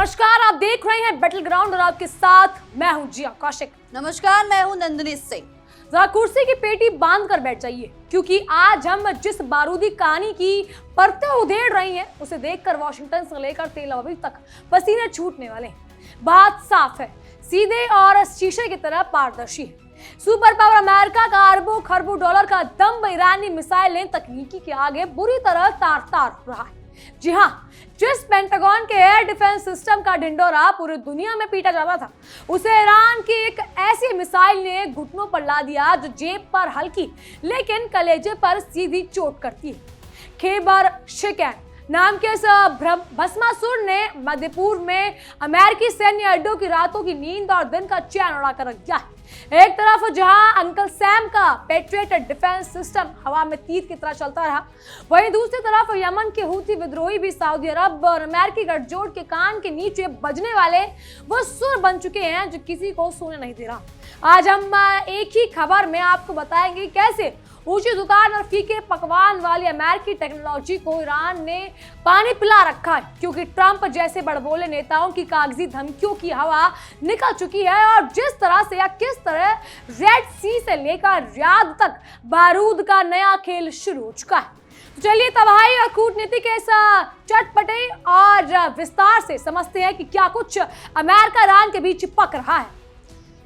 नमस्कार, आप देख रहे हैं बैटल ग्राउंड और आपके साथ मैं हूं जिया कौशिक। नमस्कार, मैं हूं नंदिनी सिंह। जरा कुर्सी की पेटी बांध कर बैठ जाइए, क्योंकि आज हम जिस बारूदी कहानी की परतें उधेड़ रही हैं उसे देखकर वाशिंगटन से लेकर तेल अवीव तक पसीने छूटने वाले हैं। बात साफ है, सीधे और शीशे की तरह पारदर्शी है। सुपर पावर अमेरिका का अरबों खरबों डॉलर का दम ईरानी मिसाइलें तकनीकी के आगे बुरी तरह तार तार हो रहा है। जी हाँ, जिस पेंटागन के एयर डिफेंस सिस्टम का ढिंडोरा पूरी दुनिया में पीटा जाता था, उसे ईरान की एक ऐसी मिसाइल ने घुटनों पर ला दिया जो जेब पर हल्की लेकिन कलेजे पर सीधी चोट करती है। खैबर शिकैन नाम के इस भस्मासुर ने मध्य पूर्व में अमेरिकी सैन्य अड्डों की रातों की नींद और दिन का चैन उड़ा कर रख दिया है। एक तरफ जहां अंकल सैम का पेट्रियट डिफेंस सिस्टम हवा में तीर की तरह चलता रहा, वहीं दूसरी तरफ यमन के हूथी विद्रोही भी सऊदी अरब और अमेरिकी गठजोड़ के कान के नीचे बजने वाले वो सुर बन चुके हैं जो किसी को सोने नहीं दे रहा। आज हम एक ही खबर में आपको बताएंगे कैसे ऊंची दुकान और फीके पकवान वाली अमेरिकी टेक्नोलॉजी को ईरान ने पानी पिला रखा है, क्योंकि ट्रंप जैसे बड़बोले नेताओं की कागजी धमकियों की हवा निकल चुकी है और जिस तरह से या किस तरह रेड सी से लेकर रियाद तक बारूद का नया खेल शुरू हो चुका है। तो चलिए तबाही और कूटनीति के इस चटपटे और विस्तार से समझते हैं कि क्या कुछ अमेरिका ईरान के बीच पक रहा है।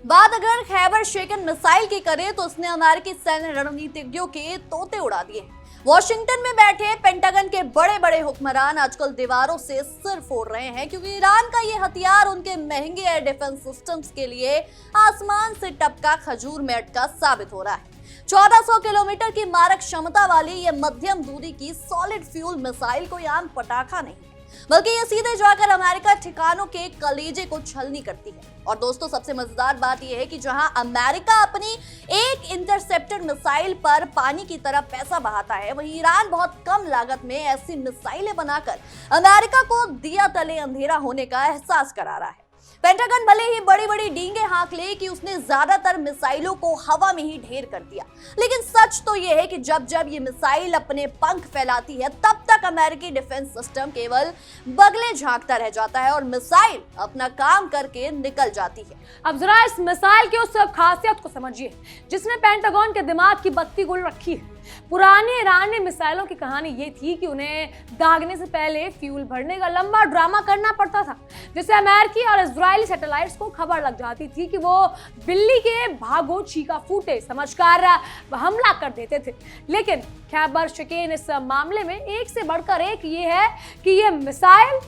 बात अगर खैबर शिकैन मिसाइल की करें तो उसने अमेरिकी सैन्य रणनीतिज्ञों के तोते उड़ा दिए। वॉशिंगटन में बैठे पेंटागन के बड़े बड़े हुक्मरान आजकल दीवारों से सिर फोड़ रहे हैं, क्योंकि ईरान का ये हथियार उनके महंगे एयर डिफेंस सिस्टम्स के लिए आसमान से टपका खजूर में अटका साबित हो रहा है। 1400 किलोमीटर की मारक क्षमता वाली ये मध्यम दूरी की सॉलिड फ्यूल मिसाइल कोई आम पटाखा नहीं, बल्कि ये सीधे जाकर अमेरिका ठिकानों के कलेजे को छलनी करती है। और दोस्तों, सबसे मजेदार बात यह है कि जहां अमेरिका अपनी एक इंटरसेप्टर मिसाइल पर पानी की तरह पैसा बहाता है, वहीं ईरान बहुत कम लागत में ऐसी मिसाइलें बनाकर अमेरिका को दिया तले अंधेरा होने का एहसास करा रहा है। पेंटागन भले ही बड़ी बड़ी डींगे हाँक ले कि उसने ज्यादातर मिसाइलों को हवा में ही ढेर कर दिया, लेकिन सच तो यह है कि जब जब ये मिसाइल अपने पंख फैलाती है, तब तक अमेरिकी डिफेंस सिस्टम केवल बगले झांकता रह जाता है और मिसाइल अपना काम करके निकल जाती है। अब जरा इस मिसाइल की उस खासियत को समझिए जिसने पेंटागन के दिमाग की बत्ती गुल रखी है। पुराने ईरानी मिसाइलों की कहानी ये थी कि उन्हें दागने से पहले फ्यूल भरने का लंबा ड्रामा करना पड़ता था, जिससे अमेरिकी और इजरायली सैटेलाइट्स को खबर लग जाती थी कि वो बिल्ली के भागो चीका फूटे समझकर हमला कर देते थे। लेकिन खैबर शिकैन इस मामले में एक से बढ़कर एक ये है कि ये मिसाइल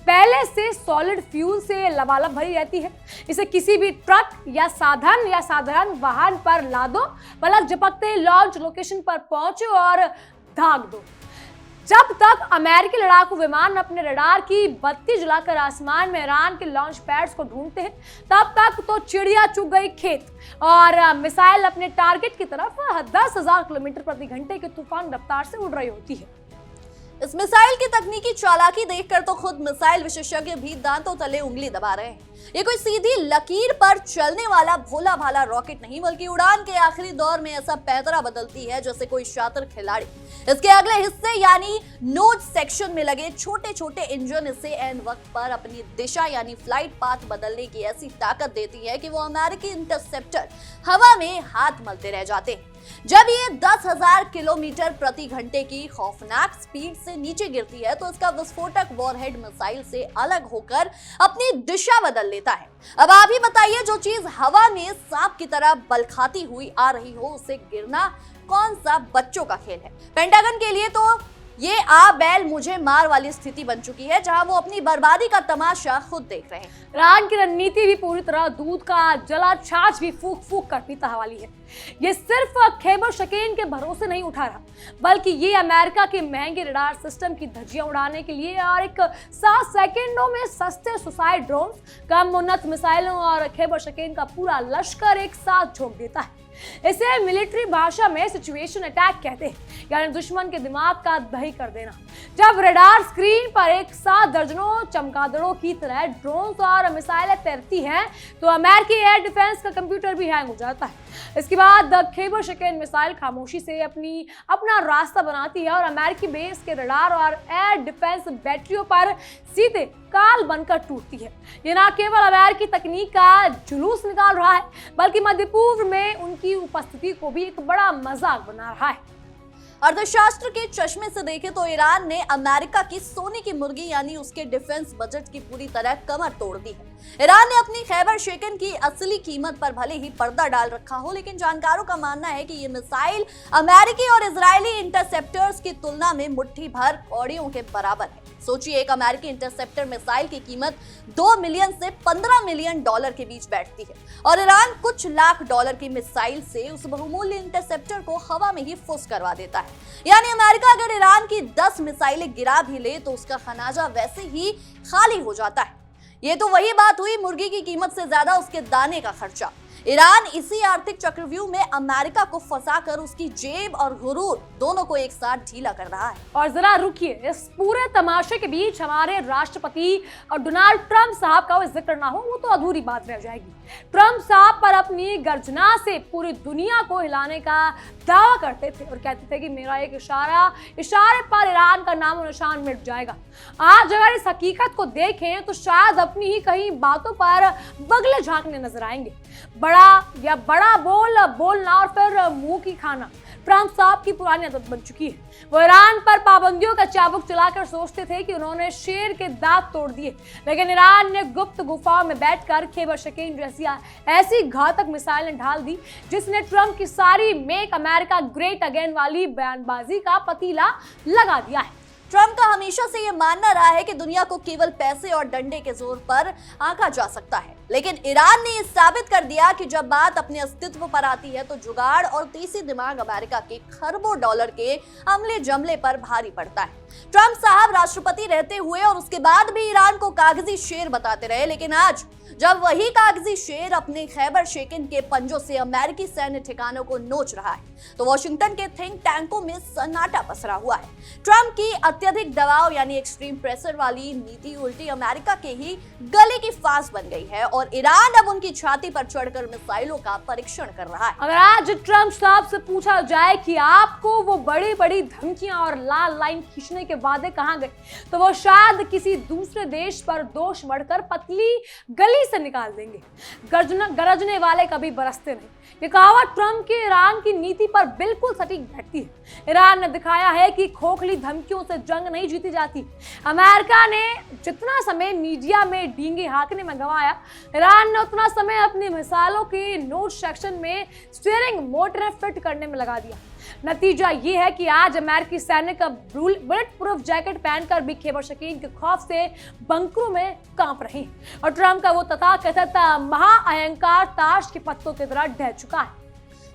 पहले से सॉलिड फ्यूल से लबालब भरी रहती है। इसे किसी भी ट्रक या साधारण वाहन पर लादो, पलक झपकते लॉन्च लोकेशन पर पहुंचो और दाग दो। जब तक अमेरिकी लड़ाकू विमान अपने रडार की बत्ती जलाकर आसमान में ईरान के लॉन्च पैड्स को ढूंढते हैं, तब तक तो चिड़िया चुग गई खेत और मिसाइल अपने टारगेट की तरफ 10,000 किलोमीटर प्रति घंटे की तूफान रफ्तार से उड़ रही होती है। इस मिसाइल की तकनीकी चालाकी देखकर तो खुद मिसाइल विशेषज्ञ भी दांतों तले उंगली दबा रहे हैं। ये कोई सीधी लकीर पर चलने वाला भोला भाला रॉकेट नहीं, बल्कि उड़ान के आखिरी दौर में ऐसा पैतरा बदलती है जैसे कोई शातिर खिलाड़ी। इसके अगले हिस्से यानी नोज सेक्शन में लगे छोटे छोटे इंजन इसे एन वक्त पर अपनी दिशा यानी फ्लाइट पाथ बदलने की ऐसी ताकत देती है कि वो अमेरिकी इंटरसेप्टर हवा में हाथ मलते रह जाते हैं। जब ये 10,000 किलोमीटर प्रति घंटे की खौफनाक स्पीड से नीचे गिरती है, तो इसका विस्फोटक वॉरहेड मिसाइल से अलग होकर अपनी दिशा बदल लेता है। अब आप ही बताइए, जो चीज हवा में सांप की तरह बलखाती हुई आ रही हो, उसे गिरना कौन सा बच्चों का खेल है। पेंटागन के लिए तो ये आ बैल मुझे मार वाली स्थिति बन चुकी है, जहां वो अपनी बर्बादी का तमाशा खुद देख रहे हैं। ईरान की रणनीति भी पूरी तरह दूध का जला छाछ भी फूक फूक कर पीता वाली है। ये सिर्फ खैबर शिकैन के भरोसे नहीं उठा रहा, बल्कि ये अमेरिका के महंगे रडार सिस्टम की धज्जियां उड़ाने के लिए और एक 7 सेकंडों में सस्ते सुसाइड ड्रोन, कम उन्नत मिसाइलों और खैबर शिकैन का पूरा लश्कर एक साथ झोंक देता है। इसे मिलिट्री भाषा में सिचुएशन अटैक कहते हैं, यानी दुश्मन के दिमाग का दही कर देना। जब रडार स्क्रीन पर एक साथ दर्जनों चमगादड़ों की तरह ड्रोन और मिसाइलें तैरती हैं, तो अमेरिकी एयर डिफेंस का कंप्यूटर भी हैंग हो जाता है। इसके बाद खैबर शिकैन मिसाइल खामोशी से अपना रास्ता बनाती है और अमेरिकी बेस के रडार और एयर डिफेंस बैटरियों पर सीधे कंकाल बनकर टूटती है। ये न केवल अमेरिकी तकनीक का जुलूस निकाल रहा है, बल्कि मध्य पूर्व में उनकी उपस्थिति को भी एक बड़ा मजाक बना रहा है। अर्थशास्त्र के चश्मे से देखें तो ईरान ने अमेरिका की सोने की मुर्गी यानी उसके डिफेंस बजट की पूरी तरह कमर तोड़ दी है। ईरान ने अपनी खैबर शेकन की असली कीमत पर भले ही पर्दा डाल रखा हो, लेकिन जानकारों का मानना है कि ये मिसाइल अमेरिकी और इजरायली इंटरसेप्टर्स की तुलना में मुट्ठी भर कौड़ियों के बराबर है। सोचिए, एक अमेरिकी इंटरसेप्टर मिसाइल की कीमत 2 मिलियन से 15 मिलियन डॉलर के बीच बैठती है और ईरान कुछ लाख डॉलर की मिसाइल से उस बहुमूल्य इंटरसेप्टर को हवा में ही फुस करवा देता है। यानी अमेरिका अगर ईरान की 10 मिसाइलें गिरा भी ले तो उसका खनाजा वैसे ही खाली हो जाता है। ये तो वही बात हुई मुर्गी की कीमत से ज्यादा उसके दाने का खर्चा। ईरान इसी आर्थिक चक्रव्यूह में अमेरिका को फंसाकर उसकी जेब और गुरूर दोनों को एक साथ ढीला कर रहा है। और जरा रुकिए, इस पूरे तमाशे के बीच हमारे राष्ट्रपति और डोनाल्ड ट्रंप साहब का जिक्र ना हो वो तो अधूरी बात रह जाएगी। ट्रंप साहब पर अपनी गर्जना से पूरी दुनिया को हिलाने का दावा करते थे और कहते थे कि मेरा एक इशारे पर ईरान का नामो निशान मिट जाएगा। आज अगर इस हकीकत को देखें तो शायद अपनी ही कहीं बातों पर बगले झांकने नजर आएंगे। बड़ा बोलना और फिर मुंह की खाना ट्रंप साहब की पुरानी आदत बन चुकी है। वो ईरान पर पाबंदियों का चाबुक चलाकर सोचते थे कि उन्होंने शेर के दांत तोड़ दिए, लेकिन ईरान ने गुप्त गुफाओं में बैठकर खैबर शेकन जैसी ऐसी घातक मिसाइलें ढाल दी जिसने ट्रंप की सारी मेक अमेरिका ग्रेट अगेन वाली बयानबाजी का पतीला लगा दिया है। ट्रंप का हमेशा से ये मानना रहा है कि दुनिया को केवल पैसे और डंडे के जोर पर आंका जा सकता है, लेकिन ईरान ने ये साबित कर दिया कि जब बात अपने अस्तित्व पर आती है तो जुगाड़ और तीसरी दिमाग अमेरिका के खरबों डॉलर के अमले जमले पर भारी पड़ता है। ट्रंप साहब राष्ट्रपति रहते हुए और उसके बाद भी ईरान को कागजी शेर बताते रहे, लेकिन आज जब वही कागजी शेर अपने खैबर शेकन के पंजों से अमेरिकी सैन्य ठिकानों को नोच रहा है तो वॉशिंगटन के थिंक टैंकों में सन्नाटा पसरा हुआ है। ट्रंप की अत्यधिक दबाव यानी एक्सट्रीम प्रेशर वाली नीति उल्टी अमेरिका के ही गले की फांस बन गई है और ईरान अब उनकी छाती पर चढ़कर मिसाइलों का परीक्षण कर रहा है। अगर आज ट्रंप साहब से पूछा जाए कि आपको वो बड़ी बड़ी धमकियां और लाल लाइन खींचने के वादे कहां गए, तो वो शायद किसी दूसरे देश पर दोष बढ़कर पतली गली से निकाल देंगे। गरजने वाले कभी बरसते नहीं, ये कहावत ट्रंप के ईरान की नीति पर बिल्कुल सटीक बैठती है। ईरान ने दिखाया है कि खोखली धमकियों से जंग नहीं जीती जाती। अमेरिका ने जितना समय मीडिया में डींगे हाँकने में गंवाया, ईरान ने उतना समय अपनी मिसाइलों के नोट सेक्शन में स्टीयरिंग मोटर फिट करने में लगा दिया। नतीजा ये है कि आज अमेरिकी सैनिक बुलेट प्रूफ जैकेट पहनकर भी खैबर शेकन के खौफ से बंकरों में कांप रहे हैं और ट्रंप का वो तथाकथित महाअहंकार ताश के पत्तों की तरह ढह चुका है।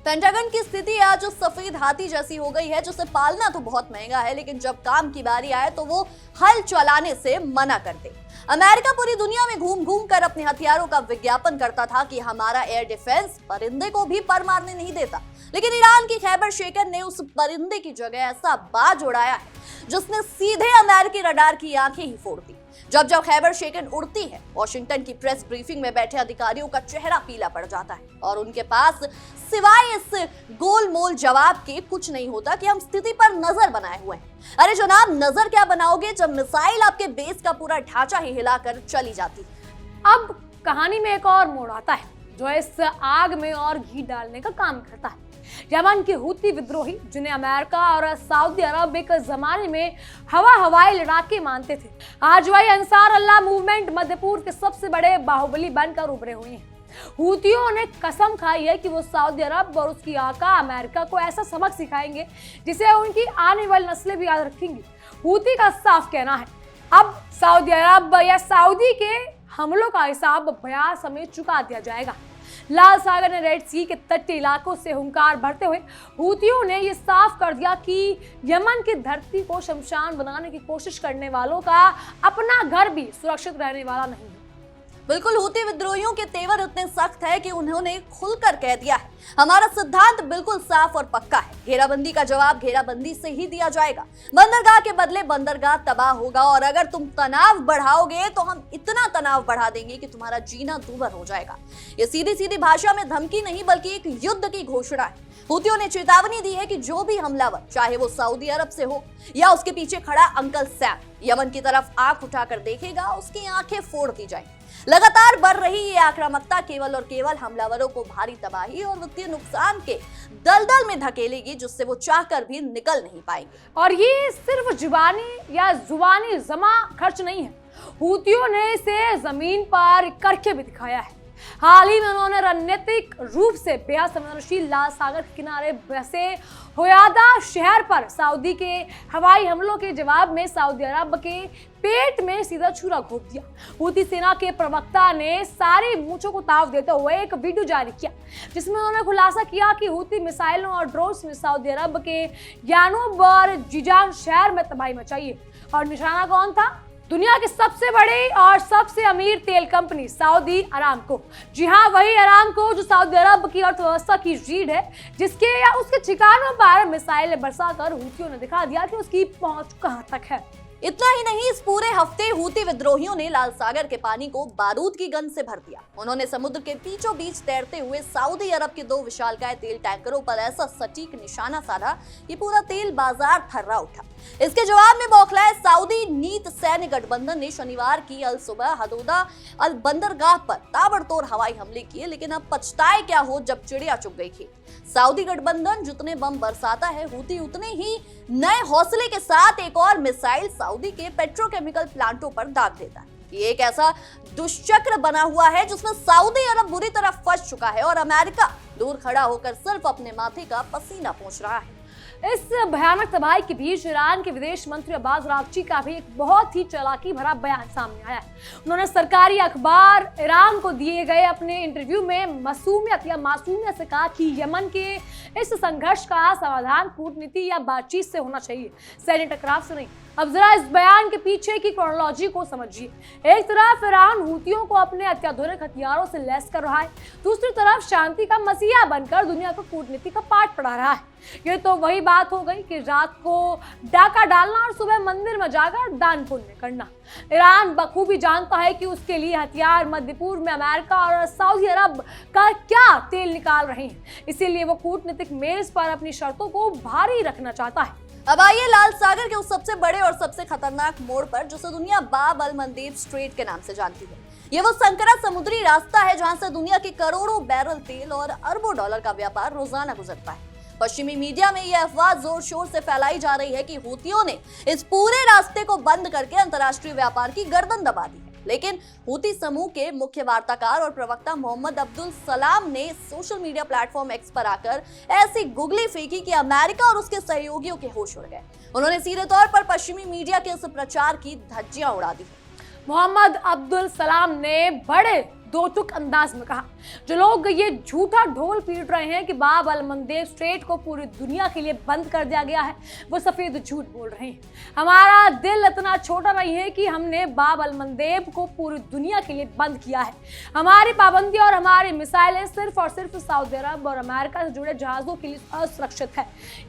पेंटागन की स्थिति आज उस सफेद हाथी जैसी हो गई है जिसे पालना तो बहुत महंगा है, लेकिन जब काम की बारी आए तो वो हल चलाने से मना कर दे। अमेरिका पूरी दुनिया में घूम घूम कर अपने हथियारों का विज्ञापन करता था कि हमारा एयर डिफेंस परिंदे को भी पर मारने नहीं देता, लेकिन ईरान की खैबर शेकन ने उस परिंदे की जगह ऐसा बाज उड़ाया है जिसने सीधे अमेरिकी रडार की आंखें ही फोड़ दी। जब खैबर शेकन उड़ती है, वॉशिंगटन की प्रेस ब्रीफिंग में बैठे अधिकारियों का चेहरा पीला पड़ जाता है और उनके पास सिवाय इस गोलमोल जवाब के कुछ नहीं होता कि हम स्थिति पर नजर बनाए हुए हैं। अरे जनाब, नजर क्या बनाओगे जब मिसाइल आपके बेस का पूरा ढांचा ही हिलाकर चली जाती है। अब कहानी में एक और मोड़ आता है जो इस आग में और घी डालने का काम करता है। यमन के हूती विद्रोही, जिन्हें अमेरिका और सऊदी अरब एक जमाने में हवाई लड़ाके मानते थे, आज वही अंसार अल्लाह मूवमेंट मध्य पूर्व के सबसे बड़े बाहुबली बनकर उभरे हुए हैं। हूतियों ने कसम खाई है कि वो सऊदी अरब और उसकी आका अमेरिका को ऐसा सबक सिखाएंगे जिसे उनकी आने वाली नस्लें भी याद रखेंगी। हूती का साफ कहना है अब सऊदी अरब या सऊदी के हमलों का हिसाब बयां समेत चुका दिया जाएगा। लाल सागर ने रेड सी के तटीय इलाकों से हुंकार भरते हुए हूतियों ने यह साफ कर दिया कि यमन की धरती को शमशान बनाने की कोशिश करने वालों का अपना घर भी सुरक्षित रहने वाला नहीं है। बिल्कुल, हूती विद्रोहियों के तेवर इतने सख्त है कि उन्होंने खुलकर कह दिया है, हमारा सिद्धांत बिल्कुल साफ और पक्का है, घेराबंदी का जवाब घेराबंदी से ही दिया जाएगा, बंदरगाह के बदले बंदरगाह तबाह होगा और अगर तुम तनाव बढ़ाओगे तो हम इतना तनाव बढ़ा देंगे कि तुम्हारा जीना दूभर हो जाएगा। ये सीधी सीधी भाषा में धमकी नहीं बल्कि एक युद्ध की घोषणा है। हूतियों ने चेतावनी दी है कि जो भी हमलावर, चाहे वो सऊदी अरब से हो या उसके पीछे खड़ा अंकल सैम यमन की तरफ आंख उठाकर देखेगा उसकी आंखें फोड़ दी जाएंगी। लगातार बढ़ रही ये आक्रामकता केवल और केवल हमलावरों को भारी तबाही और वित्तीय नुकसान के दलदल में धकेलेगी, जिससे वो चाहकर भी निकल नहीं पाएंगे। और ये सिर्फ जुबानी जमा खर्च नहीं है, हूतियों ने इसे जमीन पर करके भी दिखाया है। हाल ही में उन्होंने रणनीतिक रूप से बेहद संवेदनशील लाल सागर के किनारे बसे होयादा शहर पर सऊदी के हवाई हमलों के जवाब में सऊदी अरब के पेट में सीधा छुरा घोंप दिया। हूती सेना के प्रवक्ता ने सारी मूंछों को ताव देते हुए एक वीडियो जारी किया, जिसमें उन्होंने खुलासा किया कि हूती मिसाइलों और ड्रोन्स में सऊदी अरब के यानूब और जिजान शहर में तबाही मचाई है। और निशाना कौन था? दुनिया की सबसे बड़ी और सबसे अमीर तेल कंपनी सऊदी अरामको। जी हाँ, वही अरामको जो सऊदी अरब की अर्थव्यवस्था की रीढ़ है, जिसके या उसके ठिकानों पर मिसाइलें बरसाकर हूतियों ने दिखा दिया कि उसकी पहुंच कहां तक है। इतना ही नहीं, इस पूरे हफ्ते हूती विद्रोहियों ने लाल सागर के पानी को बारूद की गन से भर दिया। उन्होंने समुद्र के बीचों बीच तैरते हुए सऊदी अरब के 2 विशालकाय तेल टैंकरों पर ऐसा सटीक निशाना साधा कि पूरा तेल बाजार थर्रा उठा। इसके जवाब में बौखलाए सऊदी नीत सैन्य गठबंधन ने शनिवार की अल सुबह हदोदा अल बंदरगाह पर ताबड़तोड़ हवाई हमले किए, लेकिन अब पछताए क्या हो जब चिड़िया चुग गई थी। सऊदी गठबंधन जितने बम बरसाता है, हूती उतने ही नए हौसले के साथ एक और मिसाइल सऊदी के पेट्रोकेमिकल प्लांटों पर दाग देता है। ये एक ऐसा दुष्चक्र बना हुआ है जिसमें सऊदी अरब बुरी तरह फंस चुका है और अमेरिका दूर खड़ा होकर सिर्फ अपने माथे का पसीना पोंछ रहा है। इस भयानक तबाही के बीच ईरान के विदेश मंत्री अब्बास अरागची का भी एक बहुत ही चालाकी भरा बयान सामने आया है। उन्होंने सरकारी अखबार ईरान को दिए गए अपने इंटरव्यू में मासूमियत से कहा कि यमन के इस संघर्ष का समाधान कूटनीति या बातचीत से होना चाहिए, सैन्य टकराव से नहीं। अब जरा इस बयान के पीछे की क्रोनोलॉजी को समझिए। एक तरफ ईरान हूतियों को अपने अत्याधुनिक हथियारों से लैस कर रहा है, दूसरी तरफ शांति का मसीहा बनकर दुनिया को कूटनीति का पाठ पढ़ा रहा है। ये तो वही बात हो गई कि रात को डाका डालना और सुबह मंदिर में जाकर दान पुण्य करना। ईरान बखूबी जानता है कि उसके लिए हथियार मध्य पूर्व में अमेरिका और सऊदी अरब का क्या तेल निकाल रहे हैं, इसीलिए वो कूटनीतिक मेज पर अपनी शर्तों को भारी रखना चाहता है। अब आइए लाल सागर के उस सबसे बड़े और सबसे खतरनाक मोड़ पर, जिसे दुनिया बाब अल मंदेब स्ट्रेट के नाम से जानती है। ये वो संकरा समुद्री रास्ता है जहां से दुनिया के करोड़ों बैरल तेल और अरबों डॉलर का व्यापार रोजाना गुजरता है। पश्चिमी मीडिया में यह अफवाह जोर शोर से फैलाई जा रही है कि हूतियों ने इस पूरे रास्ते को बंद करके अंतर्राष्ट्रीय व्यापार की गर्दन दबा दी है। लेकिन हूती समूह के मुख्य वार्ताकार और प्रवक्ता मोहम्मद अब्दुल सलाम ने सोशल मीडिया प्लेटफॉर्म एक्स पर आकर ऐसी गुगली फेंकी कि अमेरिका और उसके सहयोगियों के होश उड़ गए। उन्होंने सीधे तौर पर पश्चिमी मीडिया के इस प्रचार की धज्जियां उड़ा दी। मोहम्मद अब्दुल सलाम ने बड़े दो टुक अंदाज में कहा, जो लोग ये झूठा ढोल पीट रहे हैं कि बाब अल मंदेब स्ट्रेट को पूरी दुनिया के लिए बंद कर दिया गया है, वो सफेद झूठ बोल रहे हैं। हमारा दिल इतना छोटा नहीं है कि हमने बाब अल मंदेब को पूरी दुनिया के लिए बंद किया है। हमारी पाबंदी और हमारी मिसाइलें सिर्फ और सिर्फ सऊदी अरब और अमेरिका से जुड़े जहाजों के लिए असुरक्षित है।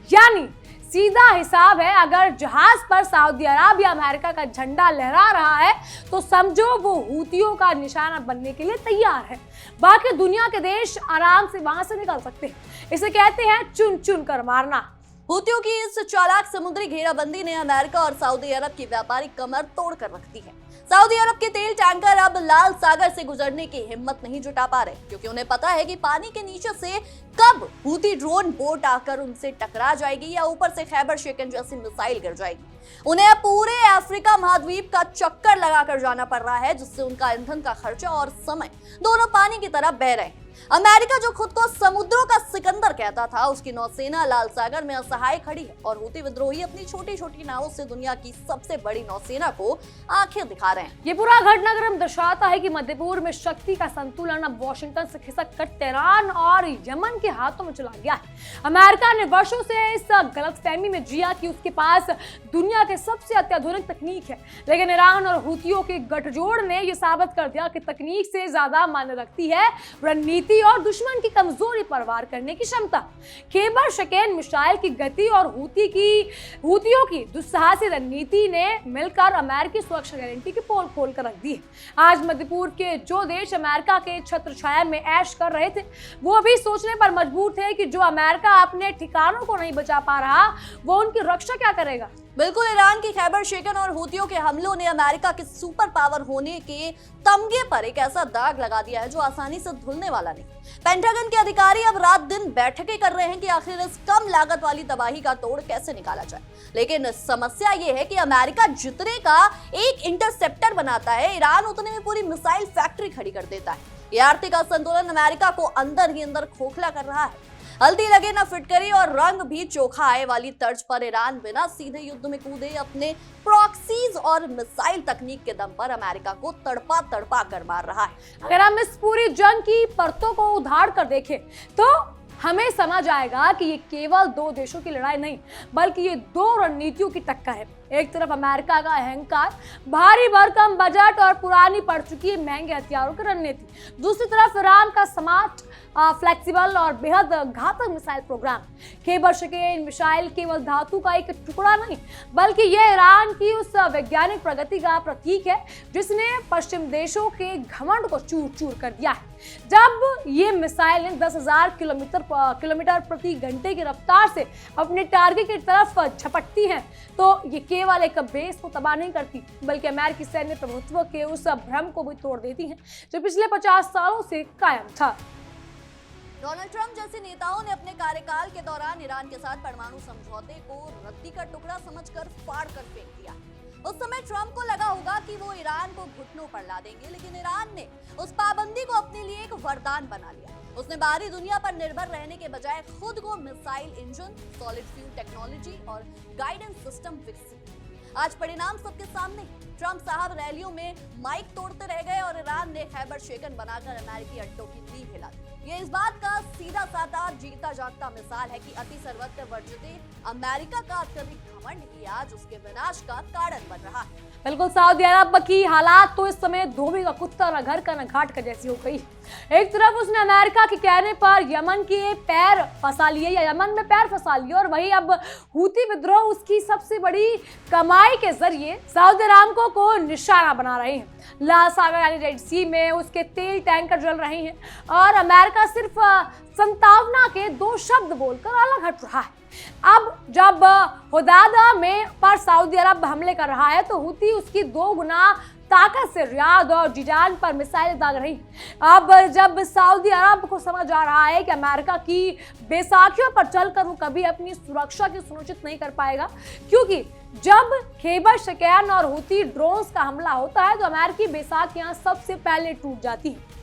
यानी सीधा हिसाब है, अगर जहाज पर सऊदी अरब या अमेरिका का झंडा लहरा रहा है तो समझो वो हूतियों का निशाना बनने के लिए तैयार है। बाकी दुनिया के देश आराम से वहां से निकल सकते हैं। इसे कहते हैं चुन चुन कर मारना। हूतियों की इस चालाक समुद्री घेराबंदी ने अमेरिका और सऊदी अरब की व्यापारिक कमर तोड़ कर रख दी है। सऊदी अरब के तेल टैंकर अब लाल सागर से गुजरने की हिम्मत नहीं जुटा पा रहे, क्योंकि उन्हें पता है कि पानी के नीचे से कब हूती ड्रोन बोट आकर उनसे टकरा जाएगी या ऊपर से खैबर शेकन जैसी मिसाइल गिर जाएगी। उन्हें अब पूरे अफ्रीका महाद्वीप का चक्कर लगाकर जाना पड़ रहा है, जिससे उनका ईंधन का खर्चा और समय दोनों पानी की तरह बह रहे हैं। अमेरिका जो खुद को समुद्रों का सिकंदर कहता था, उसकी नौसेना लाल सागर में असहाय खड़ी है और हूती विद्रोही अपनी छोटी छोटी नावों से दुनिया की सबसे बड़ी नौसेना को आंखें दिखा रहे हैं। ये पूरा घटनाक्रम दर्शाता है कि मध्य पूर्व में शक्ति का संतुलन अब वॉशिंगटन से खिसक कर तेहरान और यमन के हाथों में चला गया है। अमेरिका ने वर्षों से इस गलतफहमी में जिया कि उसके पास दुनिया के सबसे अत्याधुनिक तकनीक है, लेकिन ईरान और हूतियों के गठजोड़ ने यह साबित कर दिया कि तकनीक से ज्यादा मायने रखती है रणनीति और दुश्मन की कमजोरी पर वार करने की क्षमता। खैबर शेकन मिसाइल की गति और हूतियों की दुस्साहसी रणनीति ने मिलकर अमेरिकी सुरक्षा गारंटी की पोल खोल कर रख दी है। आज मध्य पूर्व के जो देश अमेरिका के छत्र छाया में ऐश कर रहे थे, वो भी सोचने पर मजबूर थे कि जो अमेरिका अपने ठिकानों को नहीं बचा पा रहा, वो उनकी रक्षा क्या करेगा। बिल्कुल, ईरान की खैबर शेकन और हूतियों के हमलों ने अमेरिका के सुपर पावर होने के तमगे पर एक ऐसा दाग लगा दिया है जो आसानी से धुलने वाला नहीं। पेंटागन के अधिकारी अब रात दिन बैठकें कर रहे हैं कि आखिर इस कम लागत वाली तबाही का तोड़ कैसे निकाला जाए। लेकिन समस्या ये है कि अमेरिका जितने का एक इंटरसेप्टर बनाता है, ईरान उतने में पूरी मिसाइल फैक्ट्री खड़ी कर देता है। ये आर्थिक असंतुलन अमेरिका को अंदर ही अंदर खोखला कर रहा है। हल्दी लगे ना फिटकरी और रंग भी चोखा आए वाली तर्ज पर ईरान बिना सीधे युद्ध में कूदे अपने प्रॉक्सीज और मिसाइल तकनीक के दम पर अमेरिका को तड़पा तड़पा कर मार रहा है। अगर हम इस पूरी जंग की परतों को उधार कर देखें तो हमें समझ आएगा कि ये केवल दो देशों की लड़ाई नहीं, बल्कि ये दो रणनीतियों की टक्कर है। एक तरफ अमेरिका का अहंकार, भारी भरकम बजट और पुरानी पड़ चुकी है महंगे हथियारों की रणनीति। दूसरी तरफ ईरान का स्मार्ट, फ्लेक्सिबल और बेहद घातक मिसाइल प्रोग्राम। खैबर शिकैन मिसाइल केवल धातु का एक टुकड़ा नहीं, बल्कि यह ईरान की उस वैज्ञानिक प्रगति का प्रतीक है जिसने पश्चिम देशों के घमंड को चूर चूर कर दिया है। जब ये मिसाइलें 10,000 किलोमीटर प्रति घंटे की रफ्तार से अपने टारगेट की तरफ झपटती हैं तो ये केवल एक बेस को तबाह नहीं करती, बल्कि अमेरिकी सैन्य प्रभुत्व के उस भ्रम को भी तोड़ देती हैं जो पिछले 50 सालों से कायम था। डोनाल्ड ट्रंप जैसे नेताओं ने अपने कार्यकाल के दौरान ईरान के साथ परमाणु समझौते को रद्दी का टुकड़ा समझकर फाड़ कर फेंक दिया। उस समय ट्रंप को लगा होगा कि वो ईरान को घुटनों पर ला देंगे, लेकिन ईरान ने उस पाबंदी को अपने लिए एक वरदान बना लिया। उसने बाहरी दुनिया पर निर्भर रहने के बजाय खुद को missile engine, solid fuel technology और गाइडेंस सिस्टम विकसित किया। आज परिणाम सबके सामने। ट्रंप साहब रैलियों में माइक तोड़ते रह गए और ईरान ने खैबर शेकन बनाकर अमेरिकी अड्डों की नींव हिला दी। ये इस बात का सीधा साधा जीता जागता मिसाल है कि अति सर्वत्र वर्जित अमेरिका का अत्यधिक घमंड ही आज उसके विनाश का कारण बन रहा है। बिल्कुल, सऊदी अरब की हालात तो इस समय धोबी का कुत्ता न घर का न घाट का जैसी हो गई। एक तरफ उसने अमेरिका के कहने पर यमन के पैर फंसा लिए या यमन में पैर फंसा लिए, और वही अब हूती विद्रोह उसकी सबसे बड़ी कमाई के जरिए सऊदी अरामको को निशाना बना रहे हैं। लाल सागर यानी रेड सी में उसके तेल टैंकर जल रहे हैं और अमेरिका सिर्फ संतावना के 2 शब्द बोलकर अलग हट रहा है। अब जब हुदादा में पर सऊदी अरब हमले कर रहा है तो हूती उसकी 2 गुना ताकत से रियाद और जिजान पर मिसाइलें दाग रही। अब जब सऊदी अरब को समझ आ रहा है कि अमेरिका की बैसाखियों पर चलकर वो कभी अपनी सुरक्षा की सुनिश्चित नहीं कर पाएगा, क्योंकि जब खैबर शिकैन और हूती ड्रोन्स का हमला होता है तो अमेरिकी बैसाखियां सबसे पहले टूट जाती हैं।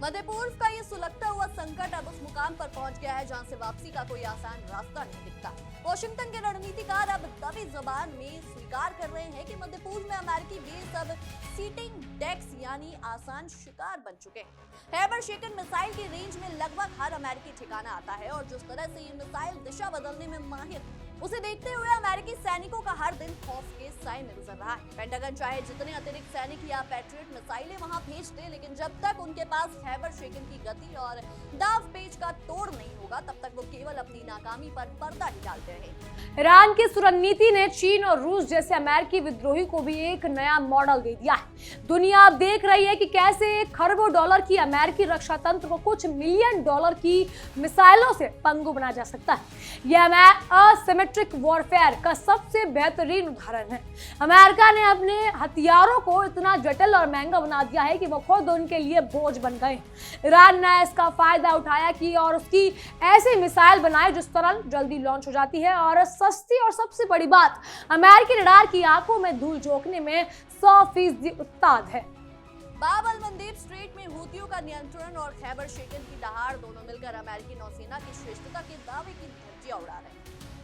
मध्य पूर्व का ये सुलगता हुआ संकट अब उस मुकाम पर पहुंच गया है जहां से वापसी का कोई आसान रास्ता नहीं दिखता। वॉशिंगटन के रणनीतिकार अब दबी जबान में स्वीकार कर रहे हैं कि मध्य पूर्व में अमेरिकी बेस अब सीटिंग डेक्स यानी आसान शिकार बन चुके हैं। खैबर शेकन मिसाइल की रेंज में लगभग हर अमेरिकी ठिकाना आता है और जिस तरह से ये मिसाइल दिशा बदलने में माहिर, उसे देखते हुए अमेरिकी सैनिकों का हर दिन खौफ के साए में गुजर रहा है। पेंटागन चाहे जितने अतिरिक्त सैनिक या पैट्रियट मिसाइलें वहां भेज दे, लेकिन जब तक उनके पास खैबर शेकन की गति और दाव पेच का तोड़ नहीं होगा तब तक वो केवल अपनी नाकामी पर पर्दा ही डालते रहे। ईरान की रणनीति ने चीन और रूस जैसे अमेरिकी विद्रोही को भी एक नया मॉडल दे दिया है। दुनिया अब देख रही है कि कैसे खरबों डॉलर की अमेरिकी रक्षा तंत्र को कुछ मिलियन डॉलर की मिसाइलों से पंगु बना जा सकता है। यह असिमेट्रिक वॉरफेयर का सबसे बेहतरीन उदाहरण है। अमेरिका ने अपने हथियारों को इतना जटिल और महंगा बना दिया है कि वो खुद उनके लिए बोझ बन गए। ईरान ने इसका फायदा उठाया कि और उसकी ऐसी मिसाइल बनाई जिस तरह जल्दी लॉन्च हो जाती है और सस्ती, और सबसे बड़ी बात अमेरिकी रडार की आंखों में धूल झोंकने में 100% उस्ताद है। बाब अल मंदेब स्ट्रेट में हूतियों का नियंत्रण और खैबर शेकन की दहाड़ दोनों मिलकर अमेरिकी नौसेना की श्रेष्ठता के दावे की धज्जियां उड़ा रहे हैं।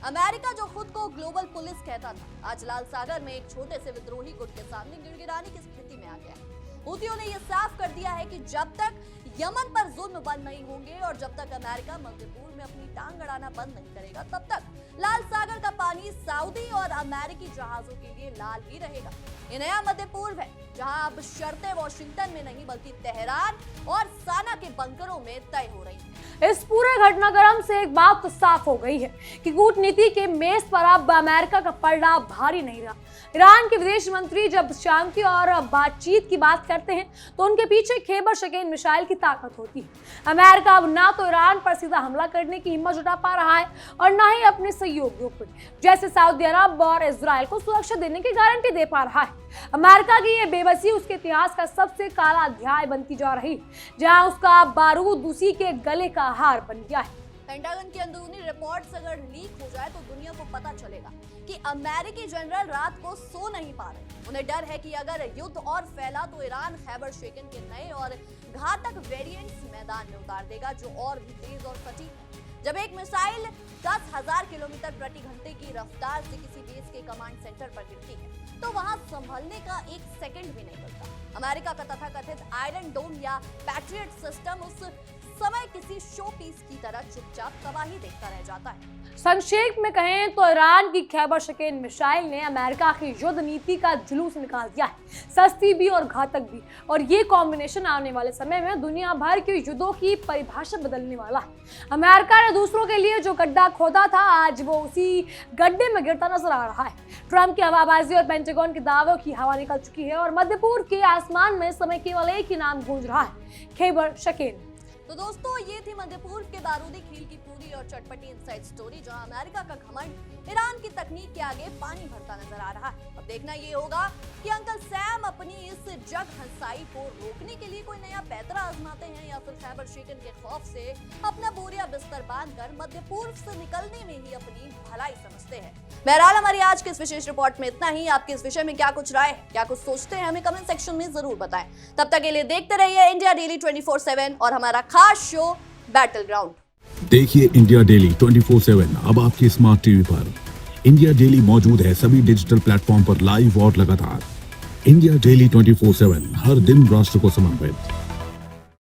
अमेरिका जो खुद को ग्लोबल पुलिस कहता था, आज लाल सागर में एक छोटे से विद्रोही गुट के सामने गिड़गिड़ाने की स्थिति में आ गया। हूतियों ने यह साफ कर दिया है कि जब तक यमन पर जुल्म बंद नहीं होंगे और जब तक अमेरिका मध्य पूर्व में अपनी टांग अड़ाना बंद नहीं करेगा, तब तक लाल सागर का पानी सऊदी और अमेरिकी जहाजों के लिए लाल ही रहेगा। ये नया मध्य पूर्व है जहां अब शर्तें वॉशिंगटन में नहीं बल्कि तेहरान और साना के बंकरों में तय हो रही है। इस पूरे घटनाक्रम से एक बात तो साफ हो गई है कि कूटनीति के मेज पर अब अमेरिका का पलड़ा भारी नहीं रहा। ईरान के विदेश मंत्री जब शांति और बातचीत की बात करते हैं तो उनके पीछे खैबर शेकन मिसाइल की ताकत होती है। अमेरिका अब ना तो ईरान पर सीधा हमला करने की हिम्मत जुटा पा रहा है और ना ही अपने सहयोगियों पर जैसे सऊदी अरब और इजराइल को सुरक्षा देने की गारंटी दे पा रहा है। अमेरिका की ये बेबसी उसके इतिहास का सबसे काला अध्याय बनती जा रही, जहां उसका बारूद उसी के गले का हार बन गया है। पेंटागन की अंदरूनी रिपोर्ट्स अगर लीक हो जाए तो दुनिया को पता चलेगा कि अमेरिकी जनरल रात को सो नहीं पा रहे। उन्हें डर है कि अगर युद्ध और फैला तो ईरान खैबर शेकन के नए और घातक वेरिएंट्स मैदान में उतार देगा, जो और भी तेज और सटीक है। जब एक मिसाइल 10,000 किलोमीटर प्रति घंटे की रफ्तार से किसी देश के कमांड सेंटर पर गिरती है तो वहां संभलने का एक सेकंड भी नहीं मिलता। अमेरिका का तथाकथित आयरन डोम या पैट्रियट सिस्टम उस समय किसी शो पीस की तरह चुपचाप तबाही देखता रह जाता है। संक्षेप में कहें तो ईरान की खैबर शेकन मिसाइल ने अमेरिका की युद्ध नीति का जुलूस निकाल दिया है, सस्ती भी और घातक भी। और ये कॉम्बिनेशन आने वाले समय में दुनिया भर के युद्धों की परिभाषा बदलने वाला है। अमेरिका ने दूसरों के लिए जो गड्ढा खोदा था, आज वो उसी गड्ढे में गिरता नजर आ रहा है। ट्रंप की हवाबाजी और पेंटागन के दावों की हवा निकल चुकी है और मध्य पूर्व के आसमान में इस समय केवल एक ही नाम गूंज रहा है, खैबर शेकन। तो दोस्तों, ये थी मध्य पूर्व के बारूदी खील की पूरी और चटपटी इनसाइड स्टोरी, जहां अमेरिका का घमंड ईरान की तकनीक के आगे पानी भरता नजर आ रहा है। अब देखना ये होगा कि अंकल सैम अपनी इस जग हंसाई को रोकने के लिए कोई नया पैतरा आजमाते हैं या फिर खैबर शेकन के खौफ से अपना बोरिया बिस्तर बांधकर मध्य पूर्व से निकलने में ही अपनी भलाई समझते हैं। बहरहाल, हमारी आज की इस विशेष रिपोर्ट में इतना ही। आपके इस विषय में क्या कुछ राय है, क्या कुछ सोचते हैं, हमें कमेंट सेक्शन में जरूर बताएं। तब तक के लिए देखते रहिए इंडिया डेली 24/7 और हमारा खास शो बैटल ग्राउंड। देखिए इंडिया डेली 24/7 अब आपके स्मार्ट टीवी पर। इंडिया डेली मौजूद है सभी डिजिटल प्लेटफॉर्म पर लाइव और लगातार। इंडिया डेली 24/7 हर दिन राष्ट्र को समर्पित।